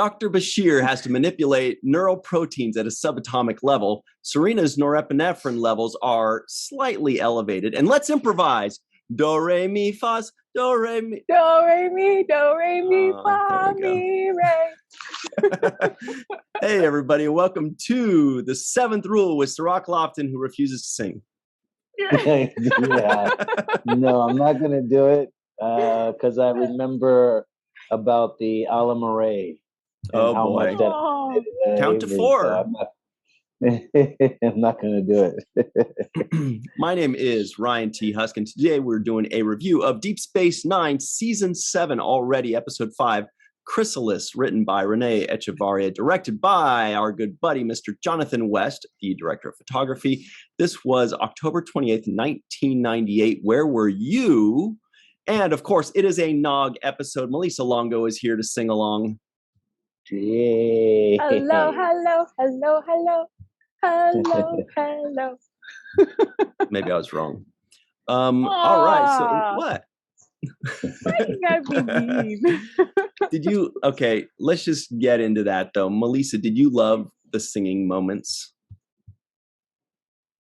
Dr. Bashir has to manipulate neural proteins at a subatomic level. Serena's norepinephrine levels are slightly elevated. And let's improvise. Do, re, mi, fa, do, re, mi. Do, re, mi, fa, mi, re. Hey, everybody. Welcome to the 7th Rule with Cirroc Lofton, who refuses to sing. Yeah. No, I'm not going to do it because I remember about the Alamare. Oh, boy. Count to 4. I'm not going to do it. My name is Ryan T. Husk, and today we're doing a review of Deep Space Nine, Season 7 already, Episode 5, Chrysalis, written by Renee Echevarria, directed by our good buddy, Mr. Jonathan West, the director of photography. This was October 28th, 1998. Where were you? And, of course, it is a Nog episode. Malissa Longo is here to sing along. Yay. Hello, hello, hello, hello. Hello, hello. Maybe I was wrong. All right. So what? Why you gotta be mean? Did you? Okay, let's just get into that though. Melissa, did you love the singing moments?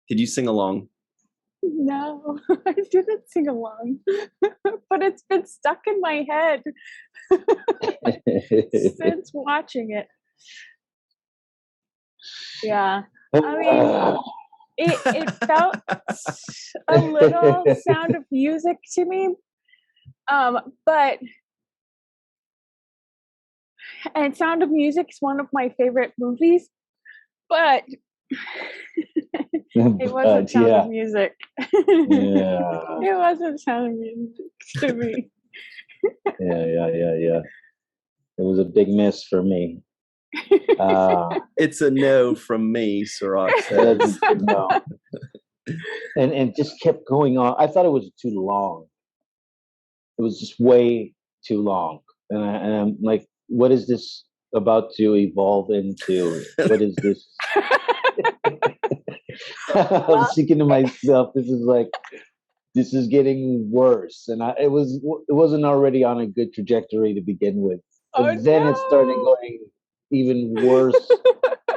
Did you sing along? No, I didn't sing along, but it's been stuck in my head since watching it. Yeah. I mean, it felt a little Sound of Music to me, and Sound of Music is one of my favorite movies, but it wasn't Sound of Music. It wasn't Sound of Music to me. Yeah. It was a big miss for me. It's a no from me, Cirroc says. No. And just kept going on. I thought it was too long. It was just way too long. And I'm like, what is this about to evolve into? What is this? I was thinking to myself, this is getting worse. And it wasn't already on a good trajectory to begin with. But then it started going even worse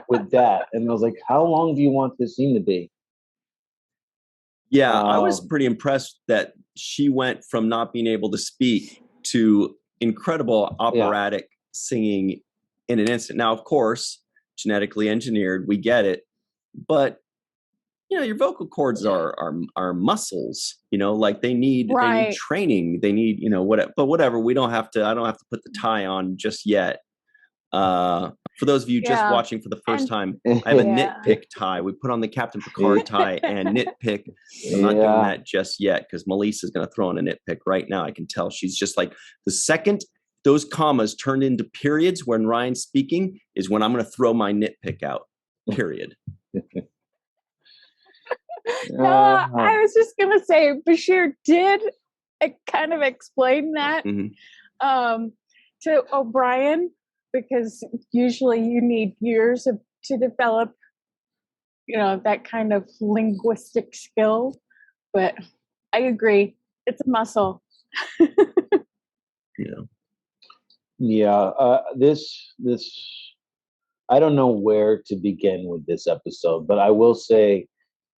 with that. And I was like, how long do you want this scene to be? Yeah, I was pretty impressed that she went from not being able to speak to incredible operatic singing in an instant. Now, of course, genetically engineered, we get it. But, your vocal cords are muscles, like they need training. They need, whatever. But whatever, I don't have to put the tie on just yet. For those of you just watching for the first time, I have a nitpick tie. We put on the Captain Picard tie and nitpick. I'm not doing that just yet because Melissa's going to throw in a nitpick right now. I can tell she's just like, the second those commas turned into periods when Ryan's speaking is when I'm going to throw my nitpick out. Period. No, I was just going to say, Bashir did kind of explain that to O'Brien. Because usually you need years to develop, that kind of linguistic skill. But I agree, it's a muscle. This I don't know where to begin with this episode, but I will say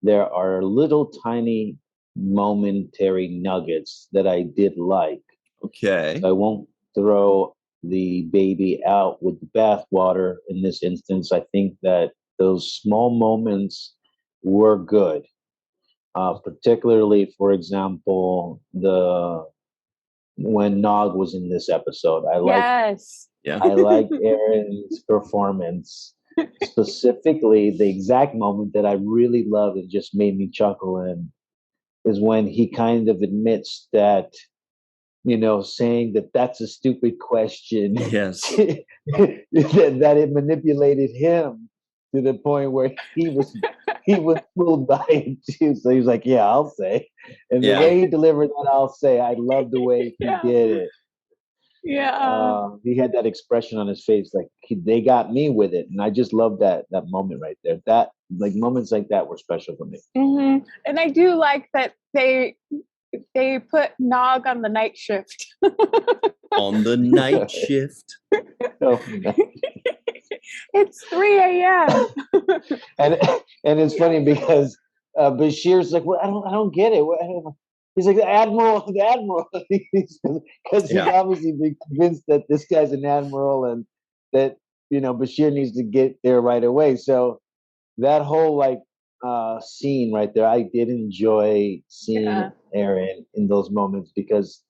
there are little tiny momentary nuggets that I did like. Okay. I won't throw the baby out with the bathwater in this instance. I think that those small moments were good. Particularly, for example, when Nog was in this episode. I liked Aaron's performance. Specifically, the exact moment that I really loved and just made me chuckle in is when he kind of admits that saying that that's a stupid question. Yes. that it manipulated him to the point where he was fooled by it too. So he was like, yeah, I'll say. And the way he delivered that, I'll say, I love the way he did it. Yeah. He had that expression on his face, like they got me with it. And I just love that moment right there. That moments like that were special for me. Mm-hmm. And I do like that they they put Nog on the night shift. On the night shift. Oh, it's 3 a.m. and it's funny because Bashir's like, well, I don't get it. He's like, the admiral, because he's obviously been convinced that this guy's an admiral and that Bashir needs to get there right away. So that whole scene right there, I did enjoy seeing Aron in those moments because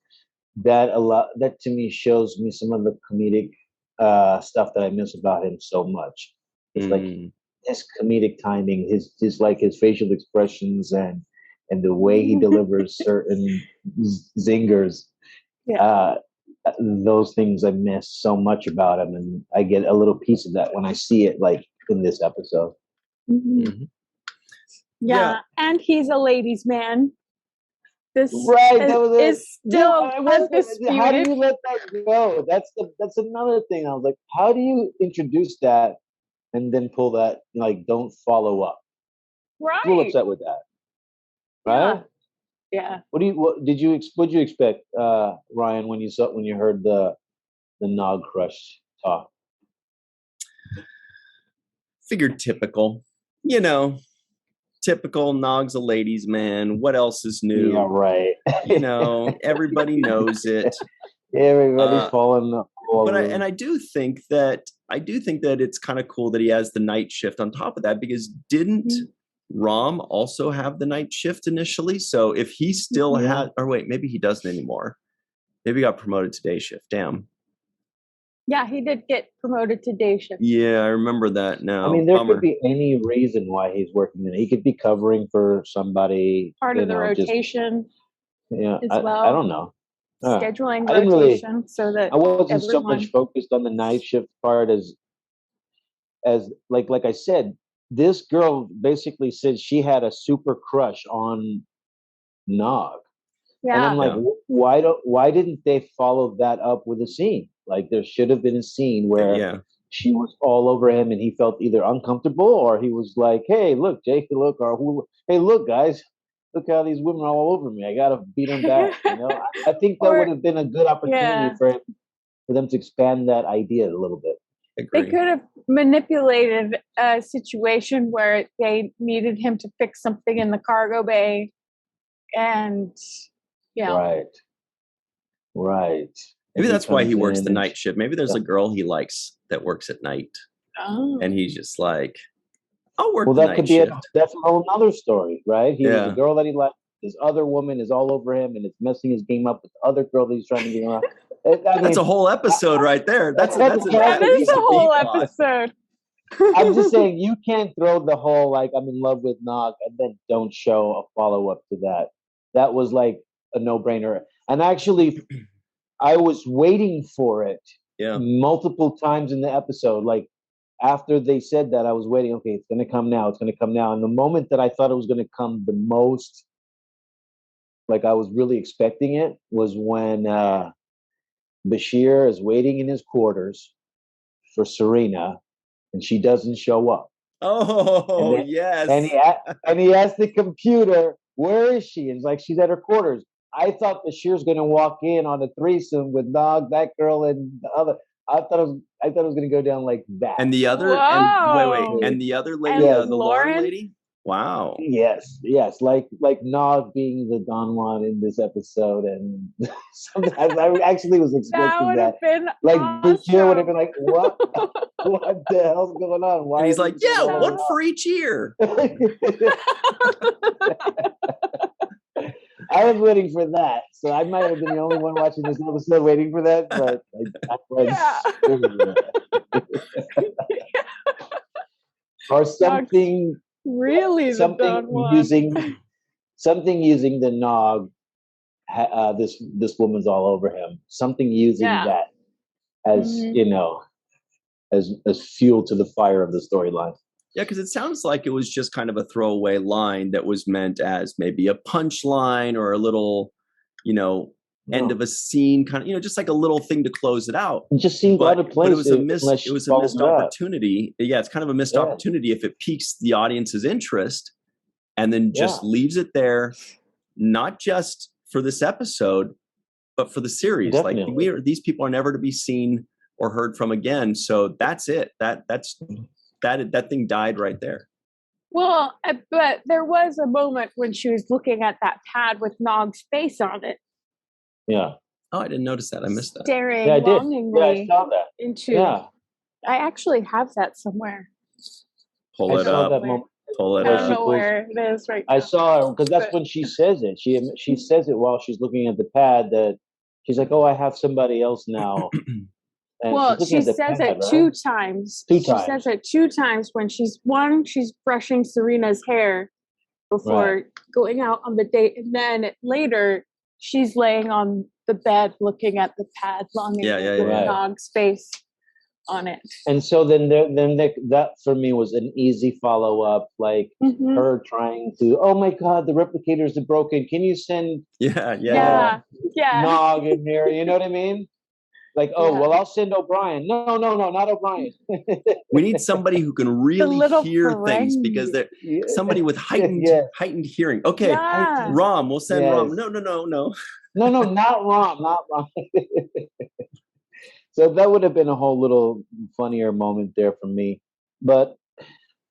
that to me shows me some of the comedic stuff that I miss about him so much. It's like his comedic timing, his facial expressions and the way he delivers certain zingers. Those things I miss so much about him, and I get a little piece of that when I see it in this episode. Mm-hmm. Yeah, and he's a ladies' man. This is still undisputed. How do you let that go? That's another thing. I was like, how do you introduce that and then pull that? Don't follow up. Right. I'm a little upset with that. Right. Yeah. What did you expect, Ryan, when you heard the Nog crush talk? Figured typical. Typical. Nog's a ladies' man. What else is new? Yeah, right. Everybody knows it. Everybody's falling over. But I do think that it's kind of cool that he has the night shift on top of that, because didn't Rom also have the night shift initially? So if he still had, or wait, maybe he doesn't anymore. Maybe he got promoted to day shift. Damn. Yeah, he did get promoted to day shift. Yeah, I remember that now. I mean, there could be any reason why he's working in it. He could be covering for somebody. Part of the rotation. I don't know. Scheduling rotation so that I wasn't so much focused on the night shift part as like I said, this girl basically said she had a super crush on Nog. Yeah. And I'm like, why didn't they follow that up with a scene? There should have been a scene where she was all over him and he felt either uncomfortable or he was like, hey, look, Jake, look, or hey, look, guys, look how these women are all over me. I got to beat them back. I think that would have been a good opportunity for them to expand that idea a little bit. They could have manipulated a situation where they needed him to fix something in the cargo bay and, Right. Maybe that's why he works the night shift. Maybe there's a girl he likes that works at night. Oh. And he's just like, I'll work the night shift. That's a whole other story, right? He was a girl that he liked. This other woman is all over him and it's messing his game up with the other girl that he's trying to get around. That's a whole episode right there. That is a whole episode. I'm just saying, you can't throw the whole, I'm in love with Nog and then don't show a follow-up to that. That was a no-brainer. And actually, I was waiting for it multiple times in the episode. After they said that, I was waiting. Okay, it's going to come now. It's going to come now. And the moment that I thought it was going to come the most, I was really expecting it, was when Bashir is waiting in his quarters for Serena, and she doesn't show up. Oh, yes. And he asked the computer, where is she? And it's like, she's at her quarters. I thought Bashir's going to walk in on a threesome with Nog, that girl, and the other. I thought it was going to go down like that. And the other, and the other lady, the Lauren lady. Wow. Yes. Like Nog being the Don Juan in this episode, and sometimes I actually was expecting that. Been Bashir would have been like, "What? What the hell's going on?" Why? And he's like, "Yeah, one for each ear." I was waiting for that, so I might have been the only one watching this episode waiting for that, but I was or something really something using the Nog. This woman's all over him. Something using that as as fuel to the fire of the storyline. Yeah, because it sounds like it was just kind of a throwaway line that was meant as maybe a punchline or a little, end of a scene, kind of, just like a little thing to close it out. It just seemed out of place. But it was a missed opportunity. Yeah, it's kind of a missed opportunity if it piques the audience's interest and then just leaves it there, not just for this episode, but for the series. Definitely. Like these people are never to be seen or heard from again. So that's it. That thing died right there. Well, but there was a moment when she was looking at that pad with Nog's face on it. Yeah. Oh, I didn't notice that. I missed that. Staring I did. longingly I saw that. into. Yeah. I actually have that somewhere. Pull it up. Pull it I up. don't know where it is right now. I saw her because that's when she says it. She says it while she's looking at the pad that she's like, "Oh, I have somebody else now." And well, she says it right? 2 times. She says it 2 times when she's brushing Serena's hair before going out on the date, and then later she's laying on the bed looking at the pad, longing with Nog's face on it. And so then that for me was an easy follow up, like her trying to, oh my God, the replicators are broken. Can you send Nog in here? You know what I mean? Like, well, I'll send O'Brien. No, not O'Brien. We need somebody who can really hear things because they're somebody with heightened hearing. Okay, Rom, we'll send Rom. No. No, not Rom. So that would have been a whole little funnier moment there for me. But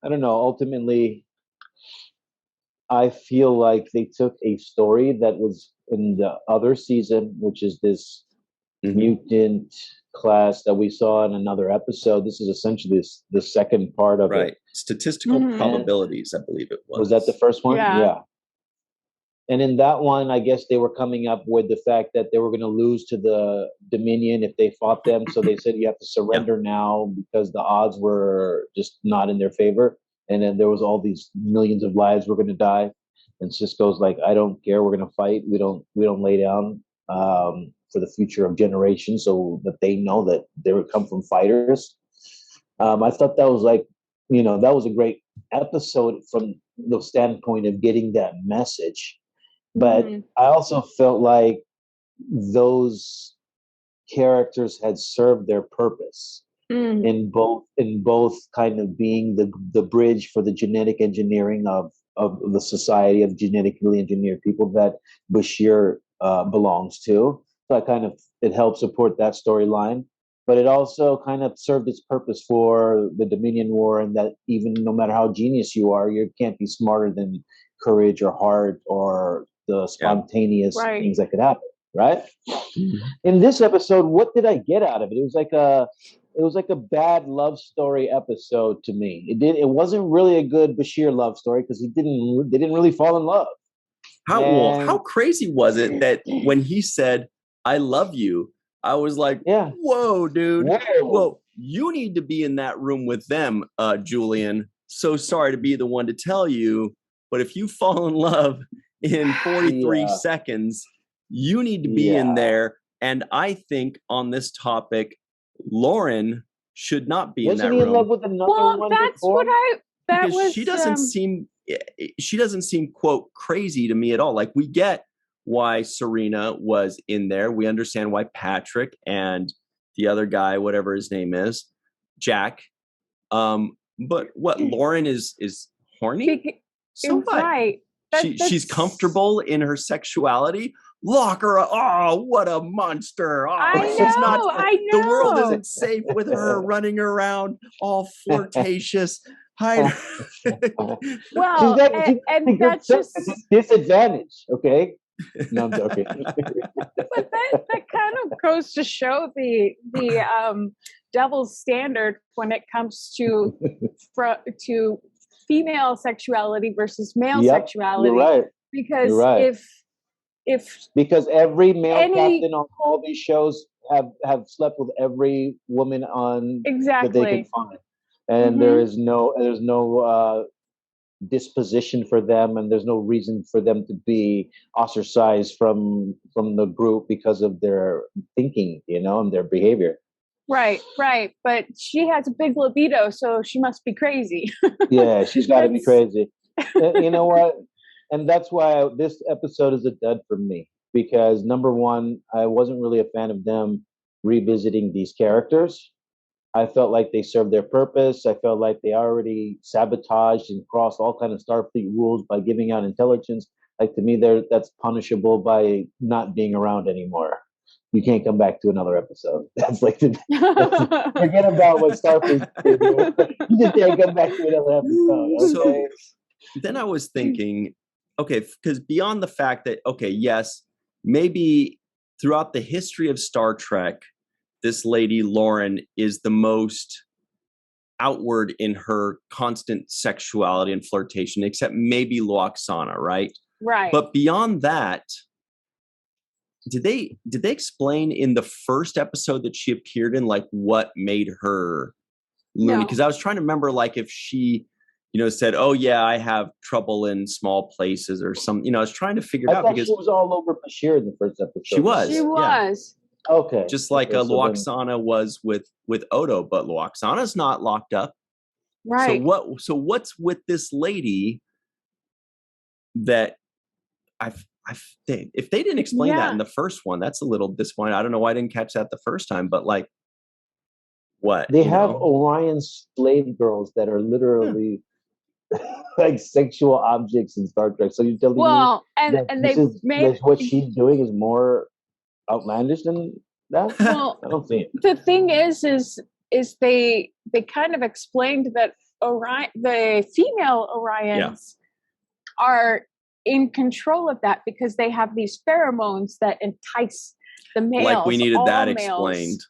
I don't know. Ultimately, I feel like they took a story that was in the other season, which is this mutant class that we saw in another episode. This is essentially the second part of it. Statistical probabilities, I believe it was. Was that the first one? Yeah. And in that one, I guess they were coming up with the fact that they were going to lose to the Dominion if they fought them. So they said you have to surrender now because the odds were just not in their favor. And then there was all these millions of lives were going to die. And Sisko's like, I don't care. We're going to fight. We don't lay down for the future of generations, so that they know that they would come from fighters. I thought that was like, that was a great episode from the standpoint of getting that message. But I also felt like those characters had served their purpose in both kind of being the bridge for the genetic engineering of the society of genetically engineered people that Bashir belongs to. So it helped support that storyline, but it also kind of served its purpose for the Dominion War, and that even no matter how genius you are, you can't be smarter than courage or heart or the spontaneous things that could happen, right? In this episode, what did I get out of it? It was like a bad love story episode to me. It wasn't really a good Bashir love story because they didn't really fall in love. How crazy was it that when he said, I love you, I was like, whoa, dude. Whoa, you need to be in that room with them, Julian. So sorry to be the one to tell you, but if you fall in love in 43 seconds, you need to be in there. And I think on this topic, Lauren should not be in that room. Wasn't he in love with another one that's before? She doesn't seem, quote, crazy to me at all. Like, we get why Serena was in there. We understand why Patrick and the other guy, whatever his name is, Jack. But what, Lauren is horny? So right. She's comfortable in her sexuality. Lock her up. Oh, what a monster. Oh, I know. The world isn't safe with her running around all flirtatious. Well, and that's just a disadvantage, okay? No, I'm joking. But that kind of goes to show the devil's standard when it comes to female sexuality versus male sexuality. You're right. Because because every male captain on all these shows have slept with every woman on that they can find, and there's no disposition for them, and there's no reason for them to be ostracized from the group because of their thinking, and their behavior. Right. But she has a big libido, so she must be crazy. Yeah, she's got to be crazy. You know what? And that's why this episode is a dud for me, because number one, I wasn't really a fan of them revisiting these characters. I felt like they served their purpose. I felt like they already sabotaged and crossed all kind of Starfleet rules by giving out intelligence. Like, to me, that's punishable by not being around anymore. You can't come back to another episode. That's like, forget about what Starfleet did. You just can't come back to another episode. Okay? So then I was thinking, okay, because beyond the fact that, okay, yes, maybe throughout the history of Star Trek, this lady, Lauren, is the most outward in her constant sexuality and flirtation, except maybe Lwaxana, right? Right. But beyond that, did they explain in the first episode that she appeared in, like, what made her loony? Because I was trying to remember, like, if she, said, "Oh yeah, I have trouble in small places" or some. I was trying to figure it out because she was all over Bashir in the first episode. She was. Yeah. Okay. Just like Lwaxana was with Odo, but Lwaxana's not locked up. Right. So what's with this lady that if they didn't explain that in the first one, that's a little disappointing. I don't know why I didn't catch that the first time, but like, what? They have Orion slave girls that are literally like sexual objects in Star Trek. So you're telling me that what she's doing is more outlandish than that? Well, I don't see it. The thing is they kind of explained that the female Orions are in control of that because they have these pheromones that entice the males. Like we needed that males. explained.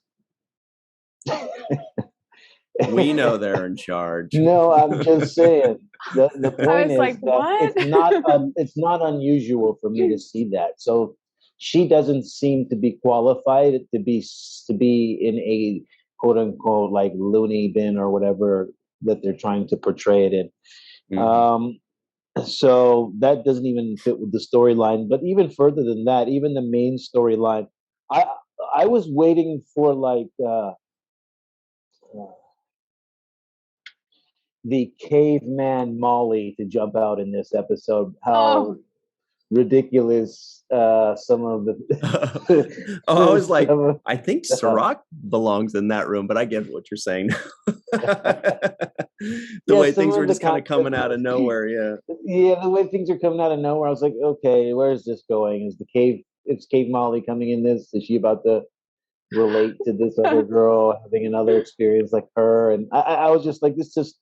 We know they're in charge. No, I'm just saying. The point is like, that it's not unusual for me to see that. So she doesn't seem to be qualified to be in a quote unquote like loony bin or whatever that they're trying to portray it in. Mm-hmm. So that doesn't even fit with the storyline. But even further than that, even the main storyline, I was waiting for like the caveman Molly to jump out in this episode. How ridiculous some of the I was like, I think Cirroc belongs in that room, but I get what you're saying. The way things were just kind of coming out of nowhere. The way things are coming out of nowhere, I was like, okay, where's this going? Is Cave Molly coming in this? Is she about to relate to this other girl having another experience like her? And I was just like, this just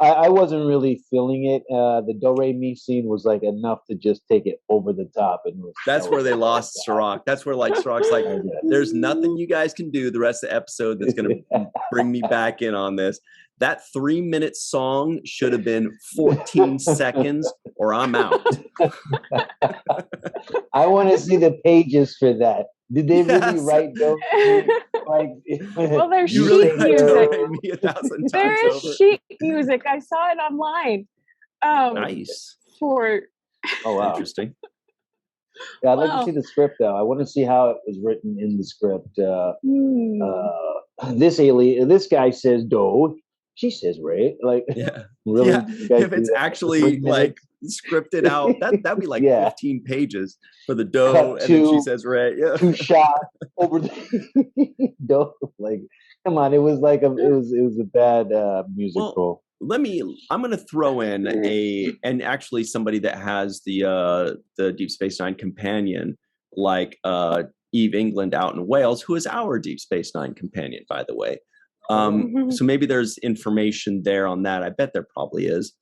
I wasn't really feeling it. The Do Re Mi scene was like enough to just take it over the top, and that's where they lost Cirroc. That's where like Cirroc's like, there's nothing you guys can do the rest of the episode that's going to bring me back in on this. That 3-minute song should have been 14 seconds, or I'm out. I want to see the pages for that. Did they really write those? Well, there's sheet music. There is sheet music. I saw it online. Nice. Interesting. Yeah, I'd like to see the script though. I want to see how it was written in the script. This guy says do. She says Ray. Like, really? Yeah. If it's actually like scripted out, that'd be like 15 pages for the dough, and then she says Ray. Yeah. 2 shots over the dough. Like, come on, it was like it was a bad musical. Well, I'm going to throw in and actually somebody that has the Deep Space Nine companion, like Eve England out in Wales, who is our Deep Space Nine companion, by the way. So maybe there's information there on that. I bet there probably is.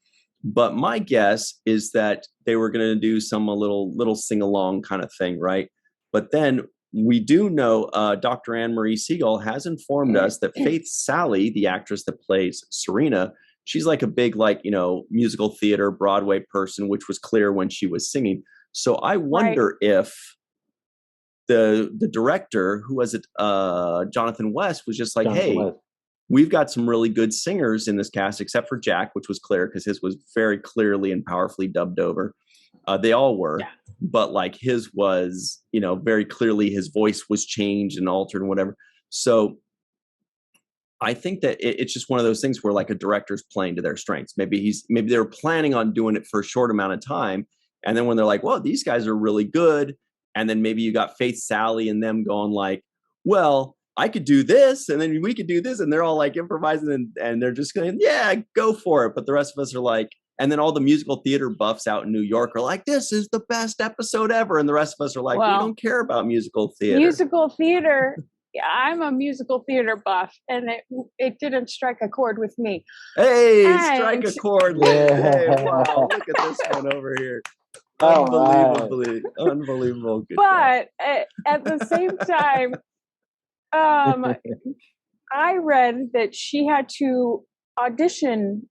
But my guess is that they were going to do a little sing-along kind of thing, right? But then we do know Dr. Marie Segal has informed us that Faith Sally, the actress that plays Serena, she's like a big, musical theater Broadway person, which was clear when she was singing. So I wonder if the director, who was it, Jonathan West, was just like, we've got some really good singers in this cast, except for Jack, which was clear because his was very clearly and powerfully dubbed over. They all were, but like his was, very clearly his voice was changed and altered and whatever. So I think that it's just one of those things where like a director's playing to their strengths. Maybe they were planning on doing it for a short amount of time. And then when they're like, well, these guys are really good. And then maybe you got Faith Sally and them going like, well, I could do this, and then we could do this, and they're all like improvising, and they're just going, yeah, go for it. But the rest of us are like, And then all the musical theater buffs out in New York are like, this is the best episode ever. And the rest of us are like, we don't care about musical theater. Musical theater. Yeah, I'm a musical theater buff, and it didn't strike a chord with me. Hey, strike a chord. Hey, wow, look at this one over here. Unbelievable. Good but at the same time, I read that she had to audition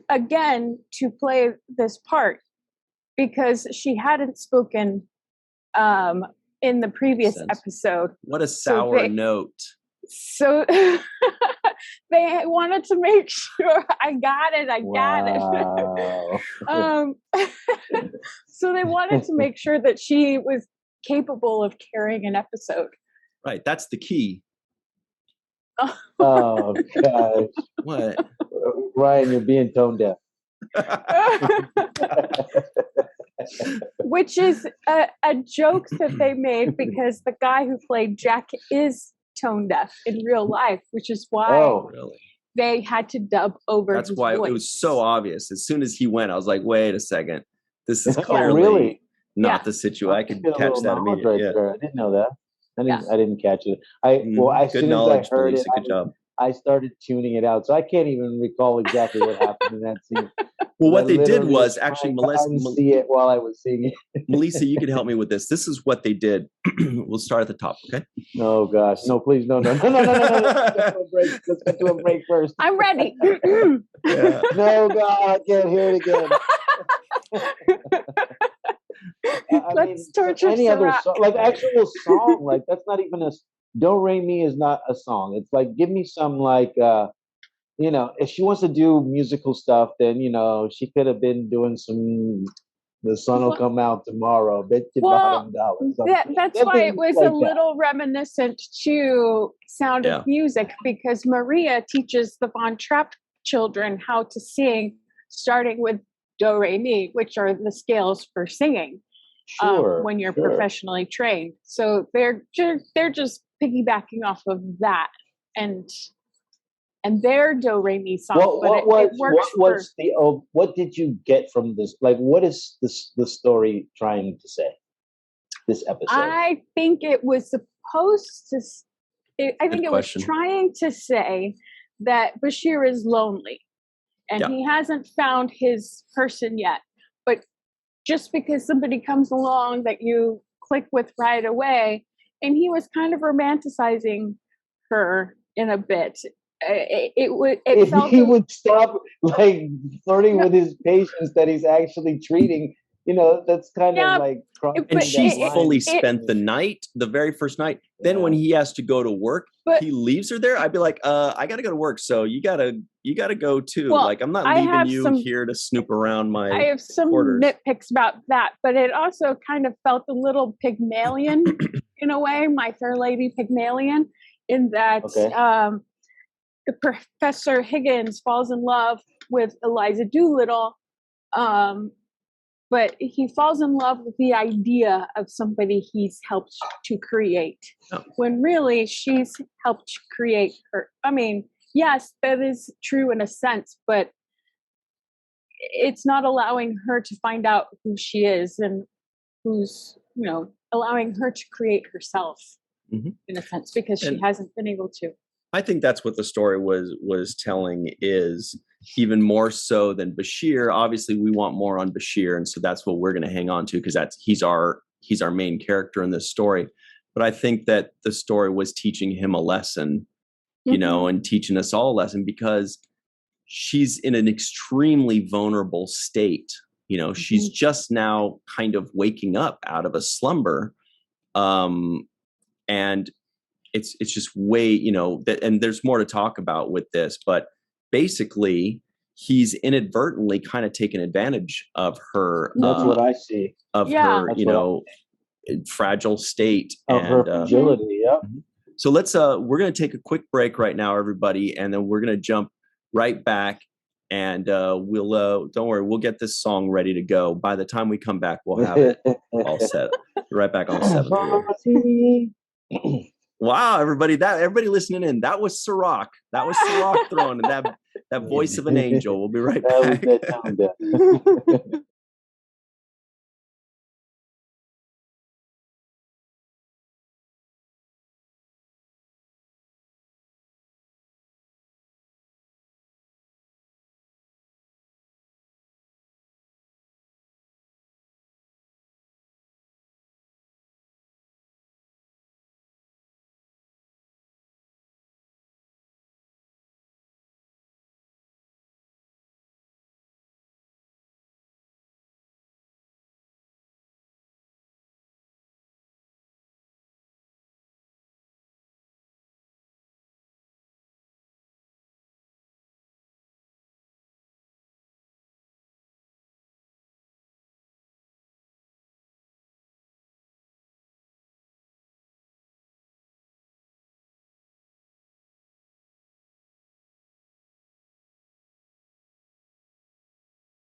again to play this part because she hadn't spoken in the previous episode. What a sour note. So they wanted to make sure I got it. So they wanted to make sure that she was capable of carrying an episode. Right, that's the key. Oh gosh. What? Ryan, you're being tone deaf. Which is a joke that they made because the guy who played Jack is tone deaf in real life, which is why they had to dub over his why voice. It was so obvious. As soon as he went, I was like, wait a second. This is clearly not the situation. I could catch that immediately. I didn't know that. I didn't catch it. As soon as I heard it, good job. I started tuning it out. So I can't even recall exactly what happened in that scene. Well, what they did was actually, Melissa, see it while I was seeing it. Melissa, you can help me with this. This is what they did. We'll start at the top, okay? Oh gosh, no, please, no. Let's get to a break first. I'm ready. No, God, I can't hear it again. Let's torture any Cirroc. other song, like actual song, like that's not even a Do Re Mi is not a song. It's like give me some like if she wants to do musical stuff, then she could have been doing some. The sun will come out tomorrow. Bet you $1. That's why it was like a little reminiscent to Sound of Music, because Maria teaches the Von Trapp children how to sing, starting with Do Re Mi, which are the scales for singing. When you're professionally trained, so they're just piggybacking off of that and their Do Re Mi song. What did you get from this? Like, what is the story trying to say? This episode, I think it was supposed to. Was trying to say that Bashir is lonely, and he hasn't found his person yet. But just because somebody comes along that you click with right away, and he was kind of romanticizing her in a bit. He would stop like flirting with his patients that he's actually treating. That's kind of like. And she's fully spent the night, the very first night. Then when he has to go to work, he leaves her there. I'd be like, I got to go to work, so you gotta go too. Well, like I'm not leaving you here to snoop around my. I have some nitpicks about that, but it also kind of felt a little Pygmalion in a way, My Fair Lady Pygmalion, in that the Professor Higgins falls in love with Eliza Doolittle. But he falls in love with the idea of somebody he's helped to create, when really she's helped create her. I mean, yes, that is true in a sense, but it's not allowing her to find out who she is and who's, allowing her to create herself in a sense, because she hasn't been able to. I think that's what the story was telling, is even more so than Bashir. Obviously, we want more on Bashir, and so that's what we're going to hang on to, because he's our main character in this story. But I think that the story was teaching him a lesson, and teaching us all a lesson, because she's in an extremely vulnerable state. She's just now kind of waking up out of a slumber, and it's just way, and there's more to talk about with this, but basically he's inadvertently kind of taken advantage of her. That's what I see. Of her, fragile state. Of her fragility, So we're going to take a quick break right now, everybody, and then we're going to jump right back, and we'll, don't worry, we'll get this song ready to go. By the time we come back, we'll have it all set. Right back on the 7th. Wow, everybody listening in, that was Cirroc. That was Cirroc throwing, and That voice of an angel. We'll be right back.